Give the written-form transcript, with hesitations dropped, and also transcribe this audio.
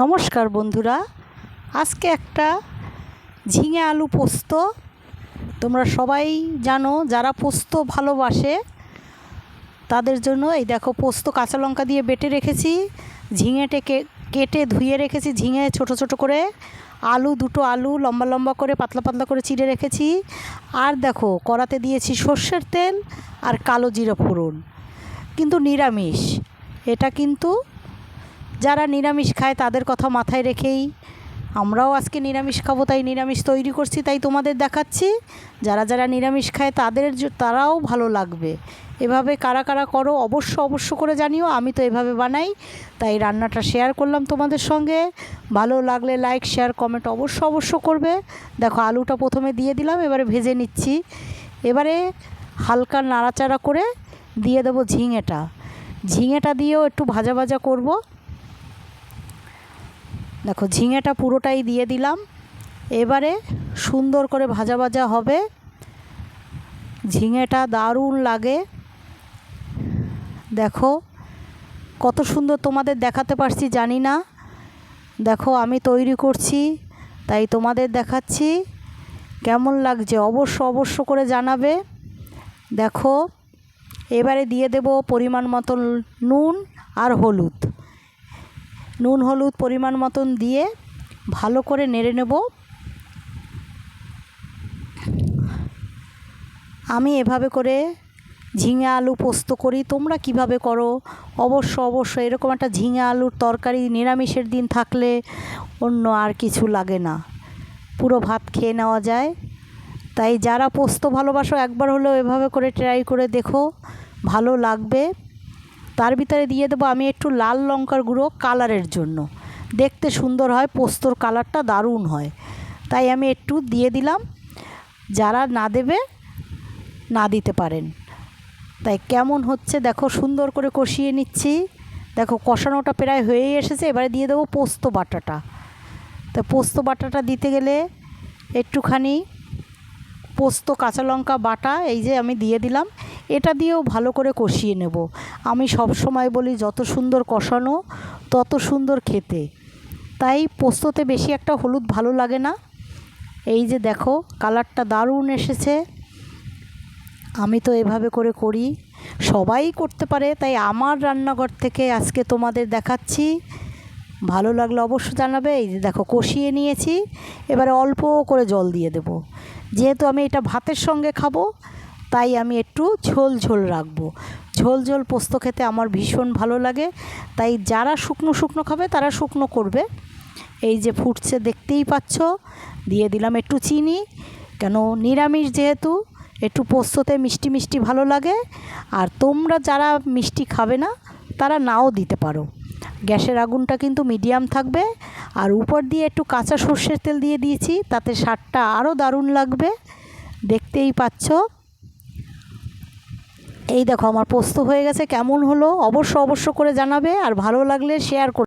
নমস্কার বন্ধুরা, আজকে একটা ঝিঙে আলু পোস্ত। তোমরা সবাই জানো, যারা পোস্ত ভালোবাসে তাদের জন্য এই দেখো, পোস্ত কাঁচা লঙ্কা দিয়ে বেটে রেখেছি, ঝিঙেটে কেটে ধুয়ে রেখেছি, ঝিঙে ছোট ছোট করে, দুটো আলু লম্বা লম্বা করে পাতলা পাতলা করে চিড়ে রেখেছি। আর দেখো, কড়াতে দিয়েছি সর্ষের তেল আর কালো জিরা ফোড়ন, কিন্তু নিরামিষ। এটা কিন্তু যারা নিরামিষ খায় তাদের কথা মাথায় রেখেই আমরাও আজকে নিরামিষ খাবো, তাই নিরামিষ তৈরি করছি, তাই তোমাদের দেখাচ্ছি। যারা যারা নিরামিষ খায় তারাও ভালো লাগবে। এভাবে কারা কারা করো অবশ্য করে জানিও। আমি তো এভাবে বানাই, তাই রান্নাটা শেয়ার করলাম তোমাদের সঙ্গে। ভালো লাগলে লাইক, শেয়ার, কমেন্ট অবশ্য করবে। দেখো, আলুটা প্রথমে দিয়ে দিলাম, এবারে ভেজে নিচ্ছি। এবারে হালকা নাড়াচাড়া করে দিয়ে দেবো ঝিঙেটা দিয়েও একটু ভাজা ভাজা করব। দেখো, ঝিঙেটা পুরোটাই দিয়ে দিলাম। এবারে সুন্দর করে ভাজা ভাজা হবে। ঝিঙেটা দারুণ লাগে। দেখো কত সুন্দর তোমাদের দেখাতে পারছি জানি না। দেখো, আমি তৈরি করছি তাই তোমাদের দেখাচ্ছি। কেমন লাগছে অবশ্য করে জানাবে। দেখো, এবারে দিয়ে দেব পরিমাণ মতন নুন আর হলুদ। নুন হলুদ পরিমাণ মতন দিয়ে ভালো করে নেড়ে নেব। আমি এভাবে করে ঝিঙে আলু পোস্ত করি, তোমরা কিভাবে করো অবশ্য এরকম একটা ঝিঙে আলুর তরকারি নিরামিষের দিন থাকলে অন্য আর কিছু লাগে না, পুরো ভাত খেয়ে নেওয়া যায়। তাই যারা পোস্ত ভালোবাসো একবার হলেও এভাবে করে ট্রাই করে দেখো, ভালো লাগবে। তার ভিতরে দিয়ে দেবো আমি একটু লাল লঙ্কার গুঁড়ো, কালারের জন্য, দেখতে সুন্দর হয়, পোস্তর কালারটা দারুণ হয়, তাই আমি একটু দিয়ে দিলাম। যারা না দেবে না দিতে পারেন। তাই কেমন হচ্ছে দেখো, সুন্দর করে কষিয়ে নিচ্ছি। দেখো, কষানোটা প্রায় হয়েই এসেছে। এবারে দিয়ে দেবো পোস্ত বাটাটা। তা পোস্ত বাটাটা দিতে গেলে একটুখানি পোস্ত কাঁচা লঙ্কা বাটা এই যে আমি দিয়ে দিলাম। এটা দিয়েও ভালো করে কষিয়ে নেব। আমি সব সময় বলি, যত সুন্দর কষানো তত সুন্দর খেতে। তাই পোস্ততে বেশি একটা হলুদ ভালো লাগে না। এই যে দেখো, কালারটা দারুণ এসেছে। আমি তো এভাবে করে করি, সবাই করতে পারে, তাই আমার রান্নাঘর থেকে আজকে তোমাদের দেখাচ্ছি। ভালো লাগলে অবশ্য জানাবে। এই যে দেখো, কষিয়ে নিয়েছি। এবারে অল্প করে জল দিয়ে দেব। যেহেতু আমি এটা ভাতের সঙ্গে খাবো, তাই আমি একটু ঝোল রাখবো। ঝোল পোস্ত খেতে আমার ভীষণ ভালো লাগে। তাই যারা শুকনো খাবে তারা শুকনো করবে। এই যে ফুটছে, দেখতেই পাচ্ছ। দিয়ে দিলাম একটু চিনি, কেন নিরামিষ যেহেতু একটু পোস্ততে মিষ্টি ভালো লাগে। আর তোমরা যারা মিষ্টি খাবে না তারা নাও দিতে পারো। গ্যাসের আগুনটা কিন্তু মিডিয়াম থাকবে। আর উপর দিয়ে একটু কাঁচা সর্ষের তেল দিয়ে দিয়েছি, তাতে স্বাদটা আরও দারুণ লাগবে। দেখতেই পাচ্ছ। এই দেখো, আমার পোস্ত হয়ে গেছে। কেমন হলো অবশ্য করে জানাবে। আর ভালো লাগলে শেয়ার করবে।